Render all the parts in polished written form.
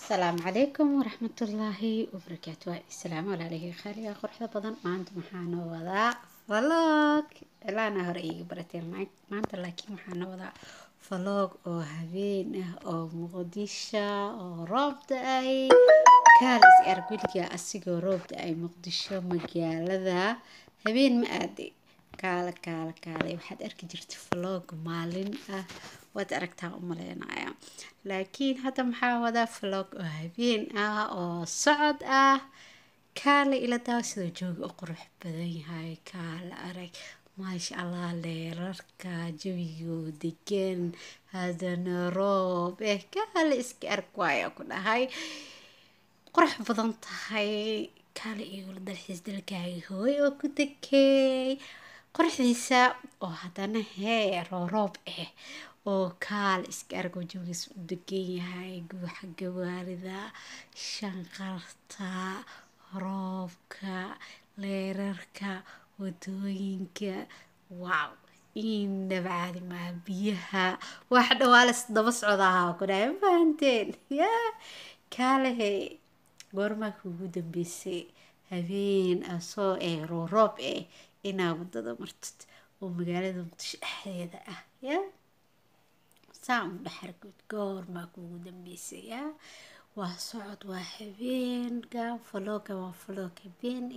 السلام عليكم ورحمة الله وبركاته. السلام عليكم خالي قرحة بدن ما أنت محانا وضع فلوق لا أنا هرئي برتين ما أنت لكن محانا وضع فلوق أو هبين أو مقدشة أو رابط أي كالس أرجلك أسيجو رابط أي مقدشة مجال ذا هبين مأدي kaale waxaad arki jirta vlog maalin ah waad aragtaa u maleynayaa laakiin hadda maxaa wadaa vlog oo habeen ah oo socod ah kaale ila daaw sida jooga u qurux badan yahay kaale arag maasha allah leerarka jawiga degan hadana roob kaale iska arag waaya ku dhahay qurux badan tahay kaale iyo dalxiis dalkaaga hooy oo ku degay qorxdiisa oo hadana roob oo kaal iska argo jawigiis u degan yahay guuxa gawaarida shanqarta roobka leerarka wadooyinka wow inaba caadi maaha biyaha wax dhawaalas daba socdaha ku dhahay fahanteen kaalehe goormaa kuugu dambeysay habeen asoo roob inaa wadada martid oo magaalada muqdisho dhexdeeda ah saan u dhaxargud goormaa kuugu dambeysay waa socod waa habeenka vlogga waa vlog habeen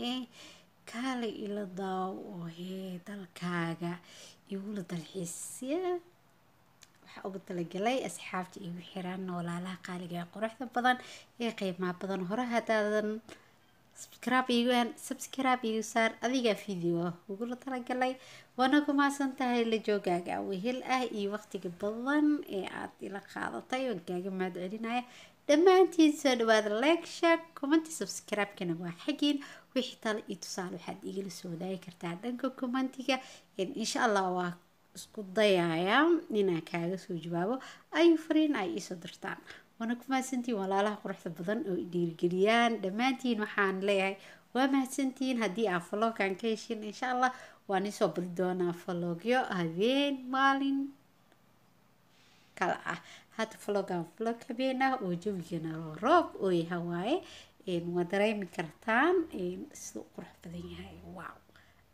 kaale ila daaw oo dalkaaga igula dalxiis waxaa ugu talagalay asxaabta igu xiran walaalaha qaaliga ee quruxda badan ee qiimaha badan hore hadaadan subscribe igu saar adiga video ugula talagalay waana ku maasan tahay la joogaaga wehel ah iyo waqtiga badan ee aad ila qaadatay oo gaaga mahad celinaya dhammaantiin soo dhawaada like share comment subscribe kana waa xagiin wixii talo iyo tusaale waxaad igala soo wadaagi kartaa dhanka commentiga insha allah waa isku dayayaa inaan kaaga soo jawaabo ay fariin ay isoo dirtaan waana ku mahadsantiin walaalaha quruxda badan oo dhiirigeliyaan dhammaantiin waxaan leeyahay waa mahadsantiin haddii aan vlogkan ka heshin insha allah waan isoo badi doonaa vlogyo habeen maalin kala ah hadda vloggan vlog habeen ah oo jawigana roob oo yahay waaye waa dareemi kartaan siduu qurux badan yahay wow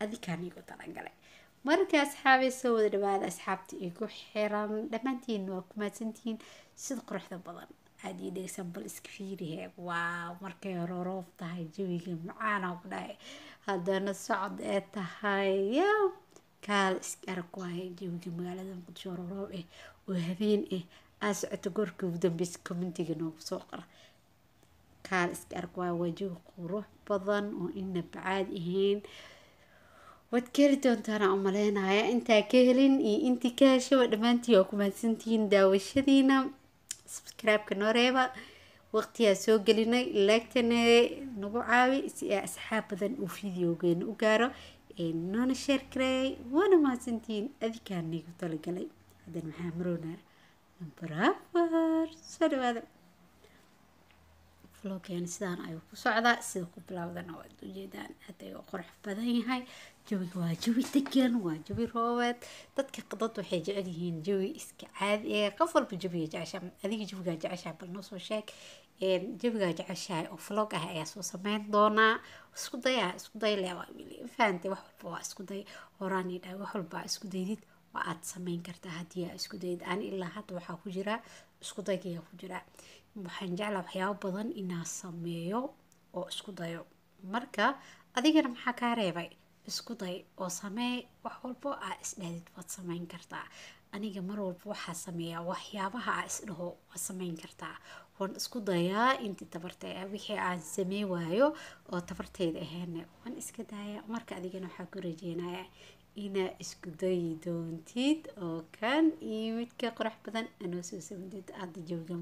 adikaan igu talagalay marka asxaabay soo wada dhawaada asxaabta igu xiran dhammaantiin waa ku mahadsantihiin sida quruxda badan aad ii dhegeysan bal iska fiirihe waaw markay roob tahay jawiga macaana ku dhahay haddana socod ee tahay kaal iska arag waaye jawiga magaalada muqdisho roob oo habeen aad socoto goorka ugu dambeysa commentiga noogu soo qora kaal iska arag waaye waa jawi qurux badan oo inaba caadi ahayn waad ka heli doontaan aan u maleynaya intaa ka helin iyo intii ka heshaba dhammaantiin waa ku mahadsantihiin daawashadiina subscribe-ka noo reeba waqtiyaa soo gelinay like-tana nagu caawi si asxaab badan uu videogeena u gaaro noona share gareey waana mahadsantihiin adikaan nigu talagalay haddana maxaa maroonaa number afar soo dhawaada vloggan sidaan ayuu ku socdaa sida ku bilowdana waad ujeedaan hadda uu qurux badan yahay jawiga waa jawi degan waa jawi roobeed dadka dad waxay jecel yihiin jawi iska caadi qof walba jawiga jeceshaa adiga jawiga jeceshaa bal noo soo sheeg jawiga jeceshaa oo vlog ah ayaa soo sameyn doonaa isku day leewaa wili fahamtay wax walba waa isku day horaan ii dhahay wax walba isku daydid waa aad sameyn kartaa haddii aad isku daydid aan ilaa hadda waxaa ku jira isku daygiyaa ku jira waxaan jeclaa waxyaabo badan inaan sameeyo oo isku dayo marka adigana maxaa kaa reebay isku day oo samee wax walbo aad isdhahdid waad sameyn kartaa aniga mar walba waxaa sameeyaa waxyaabaha aad isdhaho waad sameyn kartaa waan isku dayaa intii tabartay wixii aan samey waayo oo tabarteyda ahayn waan iska dayaa marka adigana waxaa ku rajeynayaa inaa isku dayi doontid oo kan iyo midka qurux badan anoo soo sameyntid hadda jawiga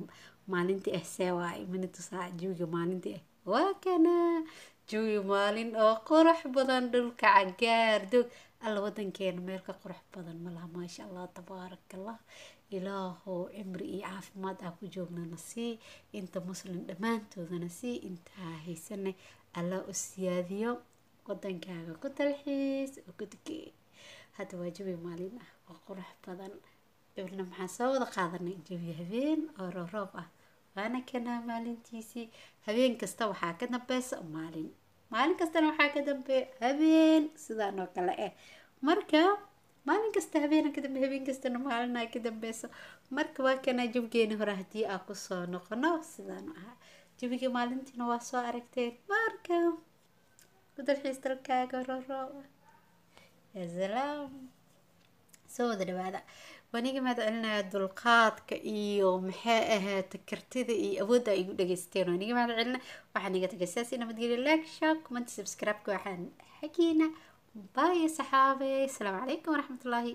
maalintii see waaye mana tusaa jawiga maalintii waa kana jawi maalin oo qurux badan dhulka cagaar doog alla wadankeena meel ka qurux badan malaha maasha allah tabaarakallah ilaahow cimri iyo caafimaad ku joognana sii inta muslim dhammaantoodana sii intaa haysana alla u siyaadiyo wadankaaga ku dalxiis oo ku degay hadda waa jawi maalin ah oo qurux badan إبنا محاسة وذا قادرنا جوي هبين أو رoob ah waana kana maalintiisii habeen kasta waxaa ka dambaysa maalin kastana waxaa ka dambeeya habeen sidaan oo kale ah marka maalin kasta habeen ka dambe habeen kastana maalin ay ka dambayso marka waa kana jabgeena hore hadii aan ku soo noqono sidaan ahaa jabiga maalintiina waa soo aragteen marka dalxiis dalkaaga roro ya salaam soo wada dhawaada waniga mahad celinaya dulqaadka iyo maxay ahayd kartida iyo awoodda ay igu dhageysteen waniga mahad celina waxaan iga tagay sidaas nabadgelyo like share comment subscribe waxaan xagiina bye saxaabe assalaamu calaykum waraxmatullaahi